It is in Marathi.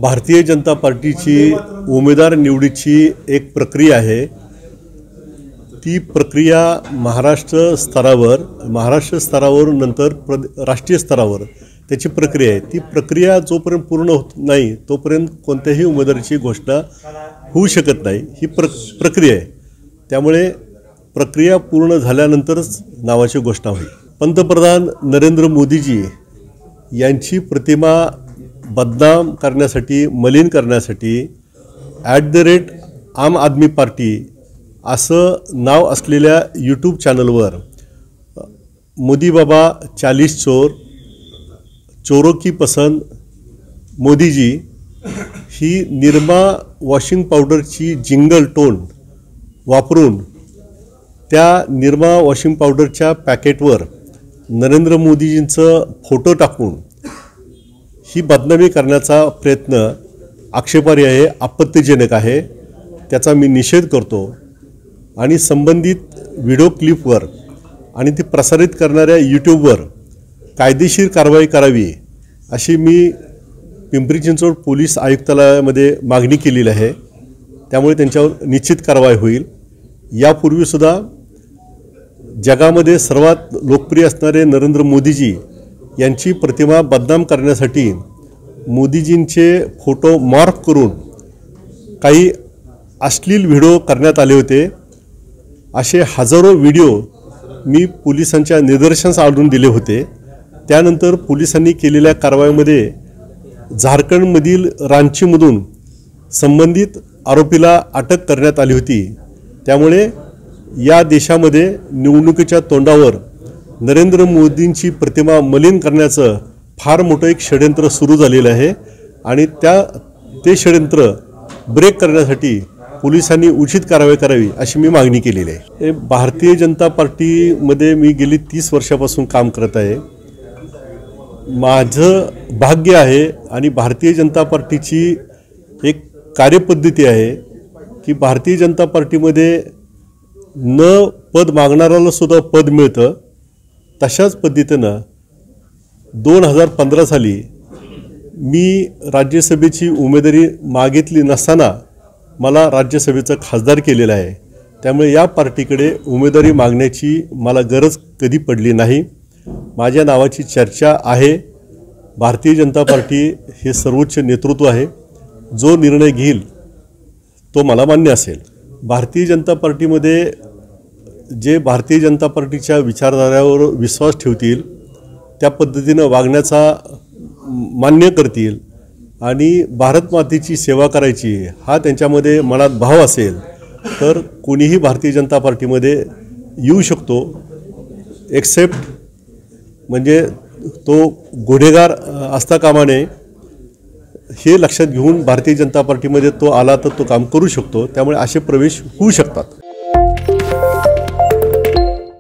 भारतीय जनता पार्टीची उमेदवार निवडीची एक प्रक्रिया आहे। ती प्रक्रिया महाराष्ट्र स्तरावर नंतर राष्ट्रीय स्तरावर त्याची प्रक्रिया आहे। ती प्रक्रिया जोपर्यंत पूर्ण होत नाही तोपर्यंत कोणत्याही उमेदवाराची घोषणा होऊ शकत नाही। ही प्रक्रिया आहे। त्यामुळे प्रक्रिया पूर्ण झाल्यानंतरच नावाची घोषणा होईल। पंतप्रधान नरेंद्र मोदीजी यांची प्रतिमा बदनाम करण्यासाठी, मलिन करण्यासाठी @आम आदमी पार्टी असं नाव असलेल्या यूट्यूब चॅनलवर मोदी बाबा 40 चोर, चोरों की पसंद मोदीजी ही निरमा वॉशिंग पावडरची जिंगल टोन वापरून त्या निरमा वॉशिंग पावडरच्या पॅकेटवर नरेंद्र मोदीजींचं फोटो टाकून ही बदनामी करण्याचा प्रयत्न आक्षेपार्ह आहे, आपत्तिजनक आहे। त्याचा मी निषेध करतो आणि संबंधित व्हिडिओ क्लिपवर आणि ती प्रसारित करणाऱ्या यूट्यूबवर कायदेशीर कारवाई करावी अशी मी पिंपरी चिंचवड पोलीस आयुक्तालयामध्ये मागणी केलेली आहे। त्यामुळे त्यांच्यावर निश्चित कारवाई होईल। यापूर्वी सुद्धा जगामध्ये सर्वात लोकप्रिय असणारे नरेंद्र मोदीजी यांची प्रतिमा बदनाम करण्यासाठी मोदीजींचे फोटो मॉर्फ करून काही अश्लील व्हिडिओ करण्यात आले होते। असे हजारो व्हिडिओ मी पोलिसांच्या निदर्शनास आणून दिले होते। त्यानंतर पोलिसांनी केलेल्या कारवाईमध्ये झारखंडमधील रांचीमधून संबंधित आरोपीला अटक करण्यात आली होती। त्यामुळे या देशामध्ये निवडणुकीच्या तोंडावर नरेंद्र मोदींची प्रतिमा मलिन करण्याचं फार मोठं एक षडयंत्र सुरू झालेलं आहे आणि ते षडयंत्र ब्रेक करण्यासाठी पोलिसांनी उचित कारवाई करावी अशी मी मागणी केलेली आहे। भारतीय जनता पार्टीमध्ये मी गेली 30 वर्षापासून काम करत आहे। माझं भाग्य आहे आणि भारतीय जनता पार्टीची एक कार्यपद्धती आहे की भारतीय जनता पार्टीमध्ये न पद मागणाऱ्याला सुद्धा पद मिळतं। तशाच पद्धतीनं 2015 साली मी राज्यसभेची उमेदवारी मागितली नसताना मला राज्यसभेचं खासदार केलेलं आहे। त्यामुळे या पार्टीकडे उमेदवारी मागण्याची मला गरज कधी पडली नाही। माझ्या नावाची चर्चा आहे। भारतीय जनता पार्टी हे सर्वोच्च नेतृत्व आहे। जो निर्णय घेईल तो मला मान्य असेल। भारतीय जनता पार्टीमध्ये जे भारतीय जनता पार्टीच्या विचारधाऱ्यावर विश्वास ठेवतील, त्या पद्धतीनं वागण्याचा मान्य करतील आणि भारत मातेची सेवा करायची हा त्यांच्यामध्ये मनात भाव असेल तर कोणीही भारतीय जनता पार्टीमध्ये येऊ शकतो। एक्सेप्ट म्हणजे तो गुन्हेगार असता कामा नये हे लक्षात घेऊन भारतीय जनता पार्टीमध्ये तो आला तर तो काम करू शकतो। त्यामुळे असे प्रवेश होऊ शकतात।